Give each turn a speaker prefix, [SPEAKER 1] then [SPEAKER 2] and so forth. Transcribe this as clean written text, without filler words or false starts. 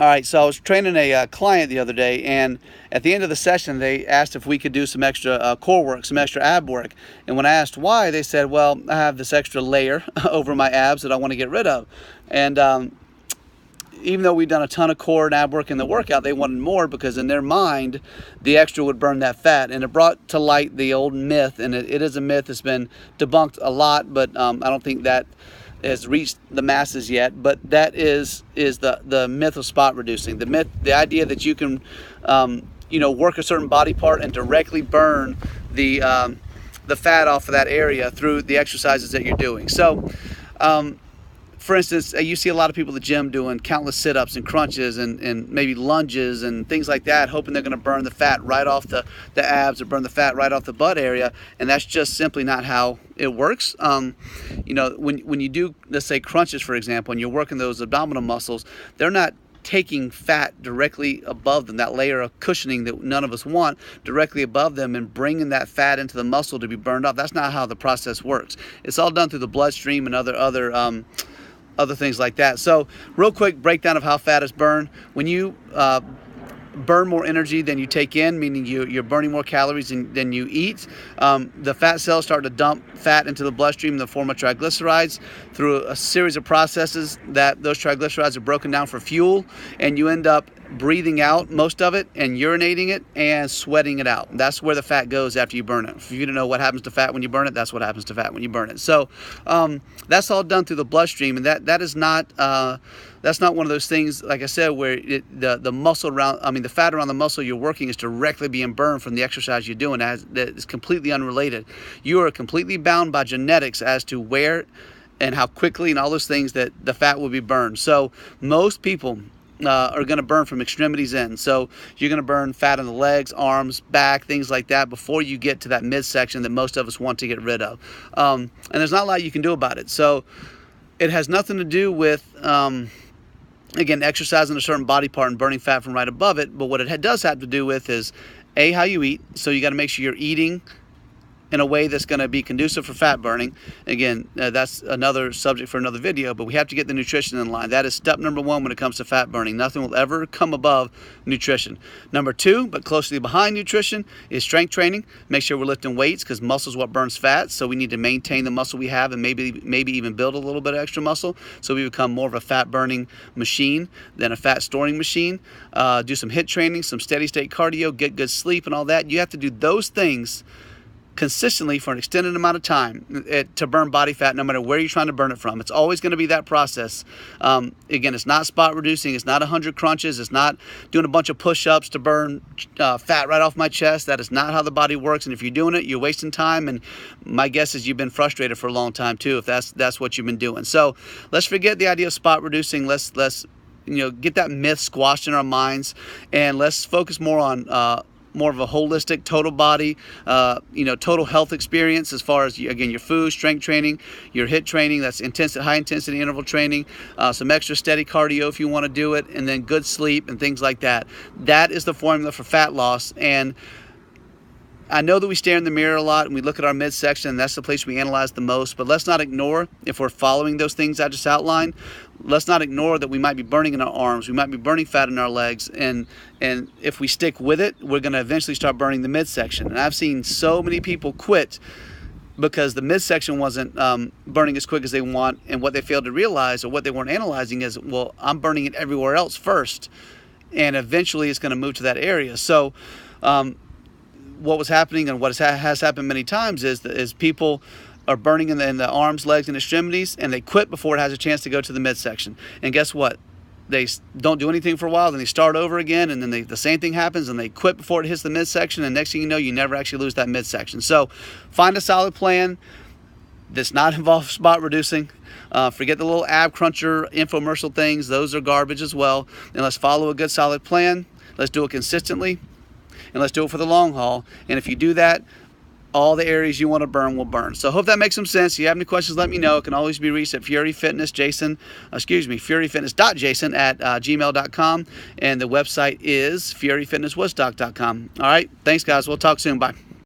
[SPEAKER 1] All right, so I was training a client the other day, and at the end of the session, they asked if we could do some extra core work, some extra ab work. And when I asked why, they said, well, I have this extra layer over my abs that I want to get rid of. And even though we've done a ton of core and ab work in the workout, they wanted more because in their mind, the extra would burn that fat. And it brought to light the old myth, and it is a myth that's been debunked a lot, but I don't think that has reached the masses yet, but that is the myth of spot reducing. The idea that you can work a certain body part and directly burn the fat off of that area through the exercises that you're doing. So for instance, you see a lot of people at the gym doing countless sit-ups and crunches and maybe lunges and things like that, hoping they're going to burn the fat right off the abs or burn the fat right off the butt area, and that's just simply not how it works. When you do, let's say, crunches, for example, and you're working those abdominal muscles, they're not taking fat directly above them, that layer of cushioning that none of us want, directly above them and bringing that fat into the muscle to be burned off. That's not how the process works. It's all done through the bloodstream and other things like that. So real quick breakdown of how fat is burned. When you burn more energy than you take in, meaning you're burning more calories than you eat, the fat cells start to dump fat into the bloodstream in the form of triglycerides through a series of processes that those triglycerides are broken down for fuel, and you end up breathing out most of it and urinating it and sweating it out. That's where the fat goes after you burn it. If you don't know what happens to fat when you burn it, that's what happens to fat when you burn it. So that's all done through the bloodstream, and that is not that's not one of those things, like I said, where the muscle around, the fat around the muscle you're working is directly being burned from the exercise you're doing. That is completely unrelated. You are completely bound by genetics as to where and how quickly and all those things that the fat will be burned. So most people are going to burn from extremities in. So you're going to burn fat in the legs, arms, back, things like that before you get to that midsection that most of us want to get rid of. And there's not a lot you can do about it. So it has nothing to do with again, exercising a certain body part and burning fat from right above it. But what it does have to do with is, A, how you eat. So you got to make sure you're eating in a way that's going to be conducive for fat burning. Again, that's another subject for another video, but we have to get the nutrition in line. That is step number one when it comes to fat burning. Nothing will ever come above nutrition. Number two, but closely behind nutrition, is strength training. Make sure we're lifting weights, because muscle is what burns fat, so we need to maintain the muscle we have and maybe even build a little bit of extra muscle so we become more of a fat burning machine than a fat storing machine. Do some HIIT training, some steady state cardio, get good sleep and all that. You have to do those things consistently for an extended amount of time to burn body fat, no matter where you're trying to burn it from. It's always going to be that process. Again, it's not spot reducing. It's not 100 crunches. It's not doing a bunch of push-ups to burn fat right off my chest. That is not how the body works. And if you're doing it, you're wasting time. And my guess is you've been frustrated for a long time too, if that's what you've been doing. So let's forget the idea of spot reducing. Let's get that myth squashed in our minds, and let's focus more on more of a holistic, total body, total health experience as far as, again, your food, strength training, your HIIT training, that's high intensity interval training, some extra steady cardio if you want to do it, and then good sleep and things like that. That is the formula for fat loss. And I know that we stare in the mirror a lot and we look at our midsection, and that's the place we analyze the most, but let's not ignore, if we're following those things I just outlined, let's not ignore that we might be burning in our arms, we might be burning fat in our legs, and if we stick with it, we're going to eventually start burning the midsection. And I've seen so many people quit because the midsection wasn't burning as quick as they want, and what they failed to realize, or what they weren't analyzing, is, well, I'm burning it everywhere else first, and eventually it's going to move to that area. So what was happening, and what has happened many times, is people are burning in the arms, legs, and extremities, and they quit before it has a chance to go to the midsection. And guess what? They don't do anything for a while, then they start over again, and then the same thing happens, and they quit before it hits the midsection, and next thing you know, you never actually lose that midsection. So find a solid plan that's not involve spot reducing. Forget the little ab cruncher infomercial things. Those are garbage as well. And let's follow a good solid plan. Let's do it consistently, and let's do it for the long haul. And if you do that, all the areas you want to burn will burn. So I hope that makes some sense. If you have any questions, let me know. It can always be reached at furyfitness@gmail.com, and the website is furyfitnesswoodstock.com. All right, thanks guys, we'll talk soon. Bye.